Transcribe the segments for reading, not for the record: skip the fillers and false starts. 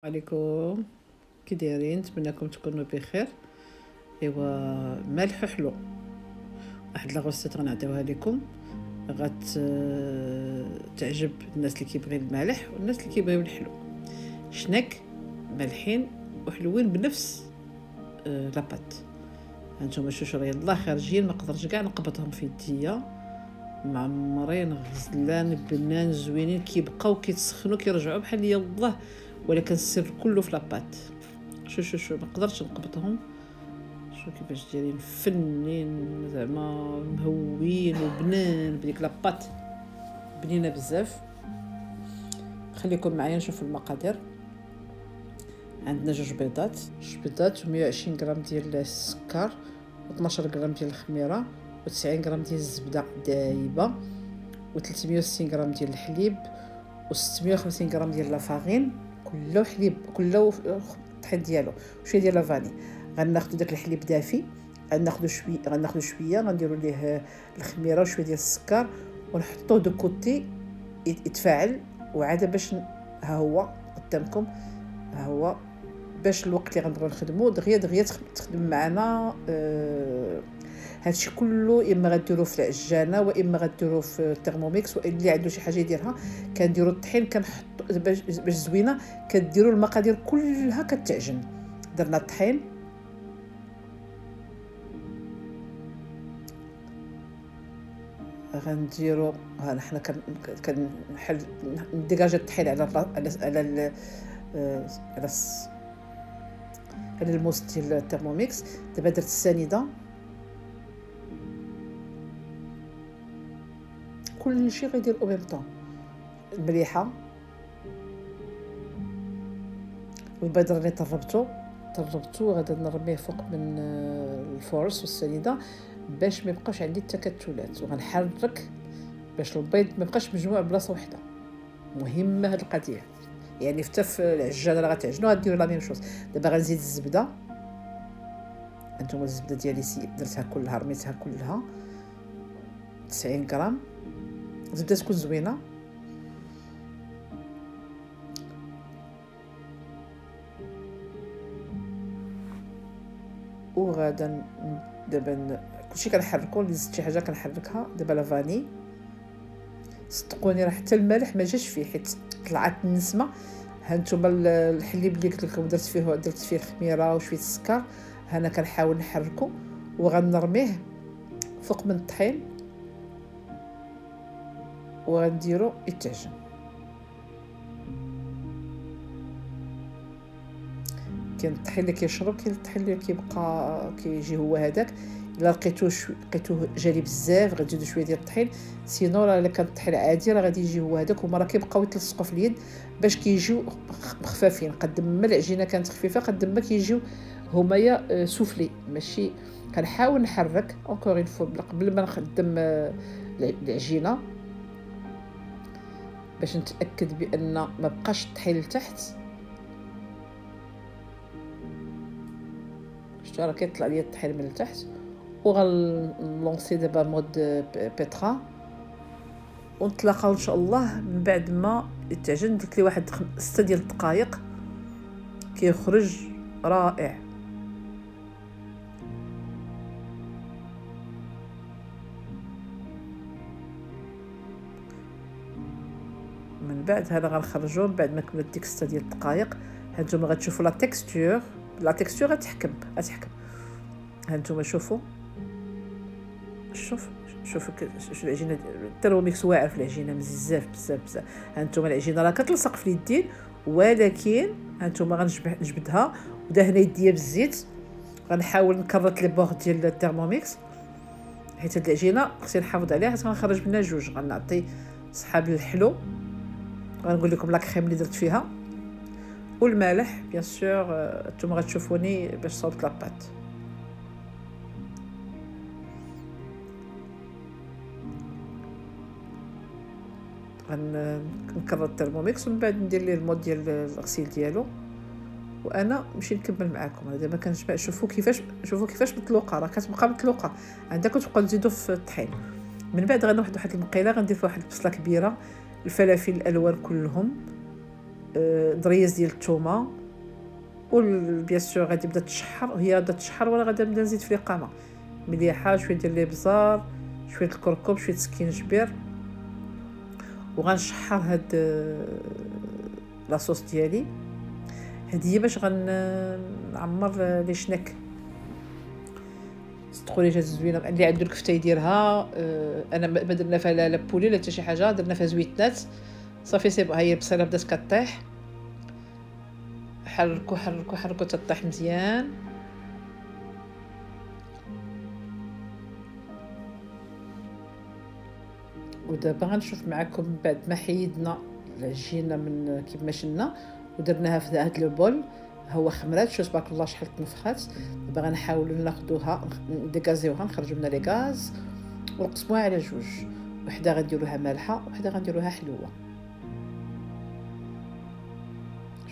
عليكم. كي دايرين؟ نتمنىكم تكونوا بخير. ايوا مالح حلو، واحد لاغوستيت غنعطيوها لكم تعجب الناس اللي كيبغيو المالح والناس اللي كيبغيو الحلو. شناك مالحين وحلوين بنفس لاباط. هانتوما شوفوا يلاه خارجين، ما قدرتش كاع نقبضهم في يديا، معمرين غزلان بنان زوينين، كيبقاو كيتسخنوا كيرجعوا بحال يلاه، ولكن السر كله في لاباط. شو ما قدرتش نقبضهم. شو كيفاش دايرين فنين زعما مهوين وبنان بديك لاباط بنينه بزاف. خليكم معايا نشوف المقادير. عندنا جوج بيضات و120 غرام ديال السكر و12 غرام ديال الخميره و90 غرام ديال الزبده دايبه و360 غرام ديال الحليب و650 غرام ديال لافارين، كله حليب كله الطحين ديالو، شويه ديال لافاني. غناخذ داك الحليب دافي، غناخذ شويه غنديروا ليه الخميره وشويه ديال السكر ونحطوه دو كوتي يتفاعل. وعاد باش ها هو قدامكم، ها هو باش الوقت اللي غنبغيو نخدمو دغيا تخدم معنا. هادشي كله اما غديروه في العجانه واما غديروه في الترموميكس، واللي عنده شي حاجه يديرها. كنديروا الطحين كنحطوا باش زوينه، كديروا المقادير كلها كتعجن. درنا الطحين، غنديروا ها حنا كنحل نديكاجي الطحين على الموس ديال الترموميكس. دابا درت السنيده، كلشي غيدير او ميم طون. المليحه، البيض راني طربتو غادي نرميه فوق من الفورس والسنيده باش ما يبقاوش عندي التكتلات، وغنحرك باش البيض ما يبقاش مجموع بلاصه وحده. مهمه هاد القضيه، يعني حتى في العجانه اللي غتعجنوا غديروا لا ميم شوز. دابا غنزيد الزبده. انتم الزبده ديالي درتها كلها، رميتها كلها 90 غرام. الزبده تكون زوينه. وغادا دابا كلشي كنحركو. اللي زدت شي حاجه كنحركها. دابا لافاني، صدقوني راه حتى الملح ما جاش فيه حيت طلعت النسمه. هانتوما الحليب اللي قلت لكم درت فيه الخميره وشويه السكر. هنا كنحاول نحركو وغنرميه فوق من الطحين وغنديرو يتعجن. كاين الطحين اللي كيشرب، كاين الطحين اللي كيبقى كيجي هو هذاك. الا لقيتوه جالي بزاف غتزيدوا شويه ديال الطحين، سينو راه الا كان الطحين عادي راه غادي يجي هو هذاك. وما راه كيبقاو يتلصقوا في اليد باش كيجيو خفافين. قد ما العجينه كانت خفيفه قد ما كيجيو همايا سوفلي. ماشي كنحاول نحرك اونكور اون فوا قبل ما نخدم العجينه باش نتاكد بان ما بقاش الطحين لتحت. شفتوا راه كيطلع ليا الطحين من التحت. وغنلونسي دابا مود بيترا ونتلاقاو ان شاء الله من بعد ما يتعجن. درت لي واحد 6 ديال الدقائق كيخرج رائع. من بعد هذا غنخرجوه بعد ما كملت ديك 6 ديال الدقائق. هانتوما غتشوفوا لا تيكستور غتحكم. هانتوما شوفوا شوف العجينه. الترموميكس واعر في العجينه بزاف. هانتوما العجينه راه كتلصق في اليدين، ولكن هانتوما غنجبدها ودهنا يديا بالزيت. غنحاول نكرط لي بوغ ديال الترموميكس حيت هاد العجينه خصني نحافظ عليها حيت غنخرج منها جوج. غنعطي صحاب الحلو، غنقول لكم لا كريم اللي درت فيها والمالح بيان سور. نتوما غتشوفوني باش صوبت لاباط. غنكرر الترموميكس ومن بعد ندير ليه المود ديال الغسيل ديالو. وانا نمشي نكمل معكم. انا دابا كنجمع. شوفوا كيفاش مطلوقه، راه كتبقى مطلوقه. عندكم تبقاو تزيدوا في الطحين. من بعد غناخذ واحد المقيله غندير فيها واحد البصله كبيره، الفلافل الالوان كلهم دريس ديال الثومه، بيان سور غادي تبدا تشحر، هي بدات تشحر وانا غادي نبدا نزيد في القامه مليحه، شويه ديال الابزار، شويه الكركم، شويه سكينجبير، وغنشحر هاد لاصوص ديالي. هذه باش غنعمر لي شنك. صدقوا لي جات زوينه. اللي عنده الكفته يديرها. انا ما درنا فيها لا بولي لا حتى شي حاجه، درنا فيها زويتنات صافي. سي هي البصيله بدات كطيح، حركوا حركوا حركوا تطيح مزيان. ودابا غنشوف معكم بعد ما حيدنا العجينه من كيف ما شلنا ودرناها في هذا لو بول. هو خمرات، شوف تبارك الله شحال تنفخات. دابا غنحاولوا ناخذوها نديكازيوها، نخرجوا منها لي غاز ونقسموها على جوج. وحده غنديروها مالحه وحده غنديروها حلوه.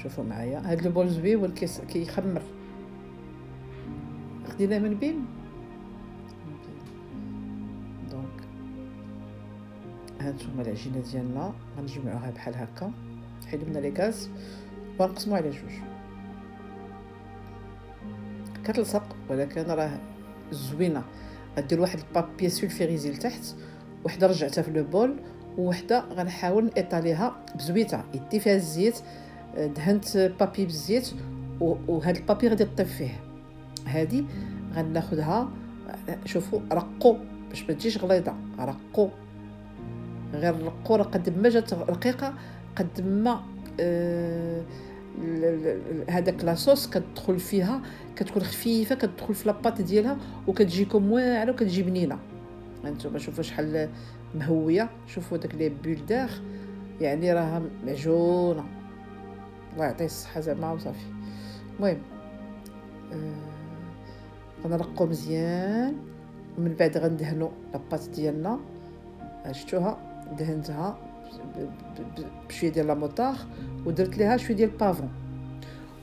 شوفوا معايا هاد لو بول زويون كيخمر. خدينا من بين دونك هانتوما العجينه ديالنا غنجمعوها بحال هكا، نحيدو منها لي غاز ونقسموها على جوج. كتلصق ولكن راه زوينه. غدير واحد البابي سولفيريزي لتحت، وحده رجعتها في لو بول، وحده غنحاول نيطاليها بزويته يدي فيها الزيت. دهنت بابي بالزيت وهاد البابي غادي طيب فيه. هادي غناخذها، شوفوا رقوا باش ما تجيش غليظه، رقوا غير رقوا. راه قد ما جات رقيقه قد ما هذاك لاصوص كتدخل فيها، كتكون خفيفه، كتدخل في لاباط ديالها وكتجيكم واعره وكتجي بنينه. هانتوما شوفوا شحال مهويه، شوفوا داك لي بول داخ، يعني راها معجونه. الله يعطيه الصحه زعما وصافي. المهم غنرقو مزيان، ومن بعد غندهنوا لاباط ديالنا. شفتوها دهنتها بشويه ديال لا موطار ودرت ليها شويه ديال البافون.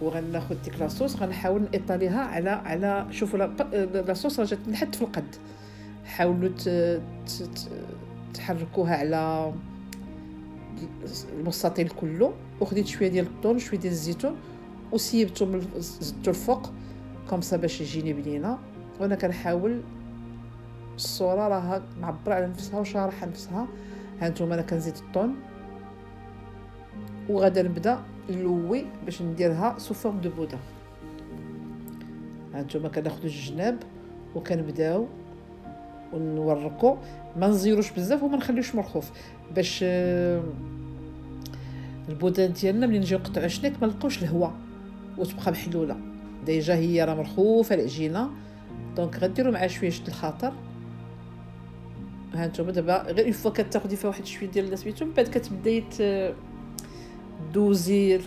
وغناخذ ديك لاصوص غنحاول نيطاليها على شوفوا لاصوص راه جات لحد في القد. حاولوا تحركوها على المستطيل كله. وخديت شويه ديال الطون شويه ديال الزيتون وسيبتهم زدتو الفوق كومسا باش يجيني بنينه. وانا كنحاول الصوره راها معبره على نفسها وشارحه نفسها. هانتوما انا كنزيد الطون وغادا نبدا نلوي باش نديرها سو فورم دو بودان. هانتوما كناخذوا الجناب وكنبداو ونورقوا، ما نزيروش بزاف وما نخليوش مرخوف باش البودان ديالنا ملي نجيو نقطعوا شنك ما نلقاوش الهواء وتبقى محلوله. ديجا هي راه مرخوفه العجينه، دونك غديروا مع شويه شد الخاطر. هانتوما دابا غير فوا كتاخدي فيها واحد شويه ديال سميتو، من بعد كتبداي دوزي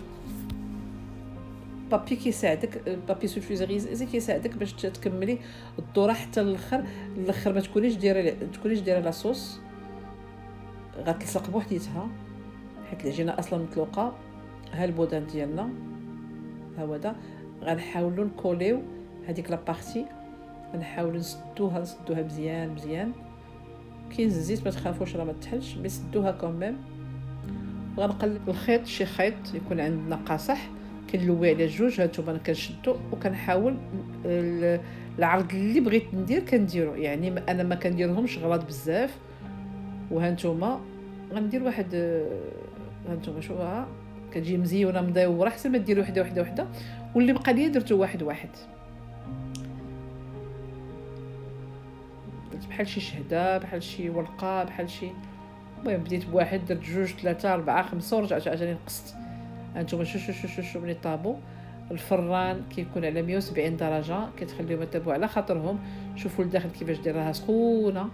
بابي كيساعدك، بابي سولفيزيريزي كيساعدك باش تكملي الدوره حتى الاخر. ما تكونيش دايره لاصوص غتلصق بوحديتها حيت العجينه اصلا مطلوقه. ها البودان ديالنا ها هو دا. غنحاولوا نكوليو هذيك لا بارتي، غنحاولوا نسدوها مزيان مزيان. كاين الزيت ما تخافوش راه ما تحلش، مي سدوها كوميم. وغنقلب الخيط، شي خيط يكون عندنا قاصح كنلوي على جوج. هانتوما انا كنشدو وكنحاول العرض اللي بغيت ندير كنديرو، يعني انا ما كنديرهمش غلاط بزاف. وهانتوما غندير واحد، هانتوما شوفوها كتجي مزيونه مدوره، احسن ما ديروا وحده وحده وحده. واللي بقى ليا درتو واحد واحد بحال شي شهده بحال شي ورقه بحال شي. المهم بديت بواحد درت جوج ثلاثه اربعه خمسه ورجعت عاوتاني نقصت. هانتوما شو ملي طابو الفران كيكون على 170 درجه، كتخليهم يطيبوا على خاطرهم. شوفوا لداخل كيفاش دايرها سخونه.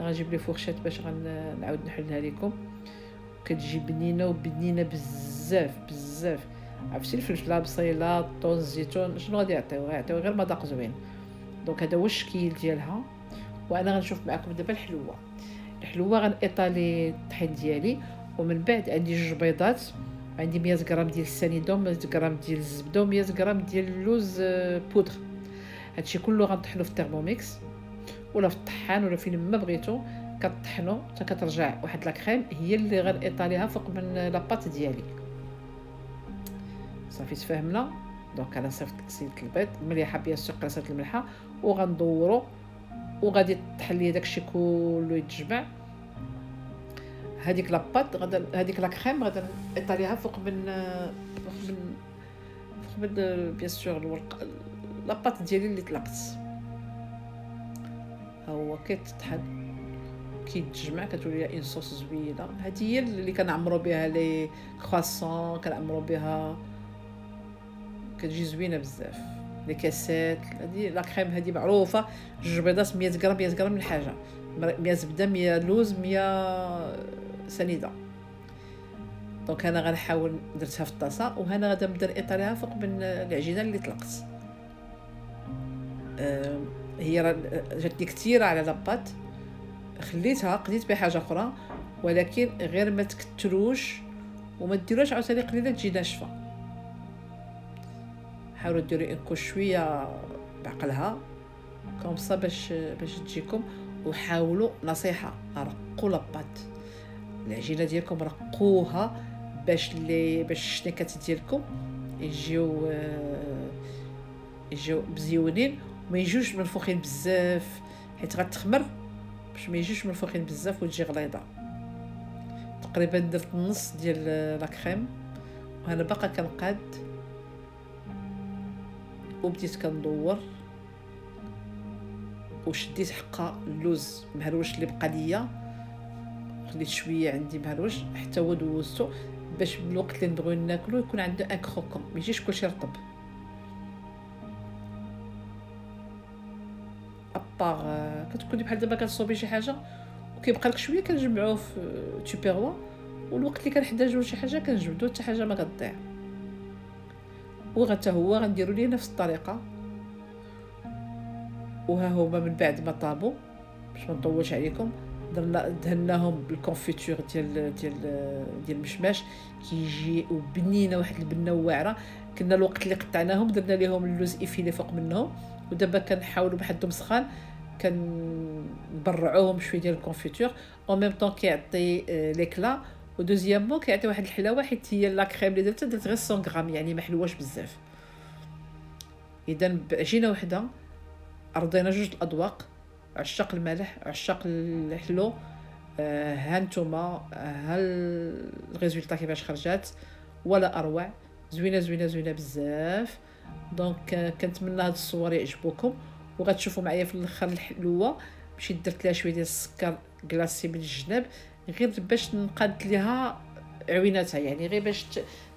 غنجيب لي فورشيت باش نعاود نحلها لكم. كتجي بنينه وبنينه بزاف بزاف. عرفتي الفلفله بصيله الطون الزيتون شنو غادي يعطيو غير مذاق زوين. دونك هذا هو الشكل ديالها. وانا غنشوف معكم دابا الحلوه غنيطالي الطحين ديالي. ومن بعد عندي جوج بيضات، عندي 100 غرام ديال السنيدوم، 100 غرام ديال الزبده، و100 غرام ديال اللوز بودر. هادشي كله غنطحنو في الترموميكس ولا في الطحان ولا فين ما بغيتو. كطحنو حتى كترجع واحد لاكريم هي اللي غنيطاليها فوق من لاباط ديالي. صافي تفاهمنا. دونك انا صيفط البيض مليحه بيان سور قراصه الملحه، وغندورو وغادي تحلي داكشي كله يتجمع. هذيك لاباط هذيك لا كريم غادا نطاليها فوق من بيان سور الورق لاباط ديالي اللي طلقت. ها هو كيتطحن كيتجمع كتولي اون صوص زوينه. هذه هي اللي كنعمروا بها لي كرواسون، كنعمروا بها كتجي زوينه بزاف. لي كاسات هذه لا كريم هذه معروفه، 2 بيضات 100 غرام 100 غرام من الحاجه، 100 زبده 100 لوز 100 سنيده. دونك انا غنحاول درتها في الطاسه، وهنا غادا نبدا نطيريها فوق من العجينه اللي طلقت. هي جاتني كثيره على لاباط، خليتها قليت بها حاجه اخرى، ولكن غير ما تكتروش وما ديروش عاوتاني قليله تجي ناشفه. حاولوا ديروا انكو شويه بعقلها كوم صا باش تجيكم. وحاولوا نصيحه رقوا لاباط العجينه ديالكم، رقوها باش الشنيكات ديالكم يجيو مزيونين وما يجوش منفوخين بزاف، حيت غتخمر باش ما يجوش منفوخين بزاف وتجي غليظه. تقريبا درت النص ديال لا كريم وانا باقا كنقاد، وبديت كندور وشديت حقا اللوز مهروش اللي بقى ليا، خليت شويه عندي مهروش حتى هو دوزته باش بالوقت اللي نبغيو ناكلو يكون عنده ان كروكون، ما يجيش كلشي رطب. ابار كتكوني بحال دابا كتصوبي شي حاجه وكيبقى لك شويه كنجمعوه في تيبيروا، والوقت اللي كنحتاجو شي حاجه كنجبدو حتى حاجه ما كتضيع. وغتا هو غنديروا ليه نفس الطريقه. وها هما من بعد ما طابوا باش ما نطولش عليكم دهناهم بالكونفيتور ديال المشماش، كيجي وبنينه واحد البنه واعره. كنا الوقت اللي قطعناهم درنا ليهم اللوز ايفيلي فوق منهم، ودابا كنحاولوا بحدهم سخان كنبرعوهم شويه ديال الكونفيتور او ميم طون كيعطي ليكلا. ودوزيامون كيعطي واحد الحلاوه، حيت هي لا كريم اللي درت غير 100 غرام يعني ما حلواش بزاف. اذا بعجينه وحده رضينا 2 الاذواق، عشاق الملح عشاق الحلو. ها نتوما ها الريزولطا كيفاش خرجات، ولا اروع، زوينه زوينه زوينه بزاف. دونك كنتمنى هاد الصور يعجبوكم، وغتشوفوا معايا في الاخر الحلوه مشيت درت لها شويه ديال السكر كلاصي من الجناب غير باش نقاد ليها عويناتها، يعني غير باش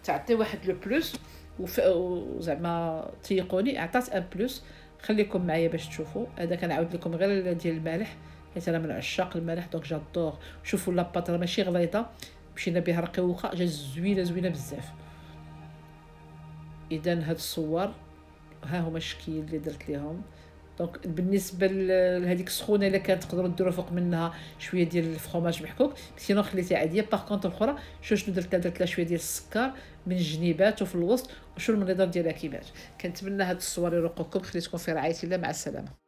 تعطي واحد لو بلوس. وزعما تيقوني عطات ان بلوس. خليكم معايا باش تشوفوا. هذا كنعاود لكم غير ديال الملح حيت انا من عشاق الملح، دونك جادور. شوفوا لاباط ماشي غليظه، مشينا بها رقيقه، جات زوينه بزاف. اذا هاد الصور ها هما الشكل اللي درت ليهم. دونك بالنسبه لهذيك السخونه الا كانت تقدروا ديروا فوق منها شويه ديال الفرماج محكوك، سينو خليتيها عاديه. باغ كونطر الاخرى شنو درت لها شويه ديال السكر من الجنيبات وفي الوسط، وشو المنظر ديالها كيفاش. كنتمنى هاد الصور يرقوكم. خليتكم في رعايه الله، مع السلامه.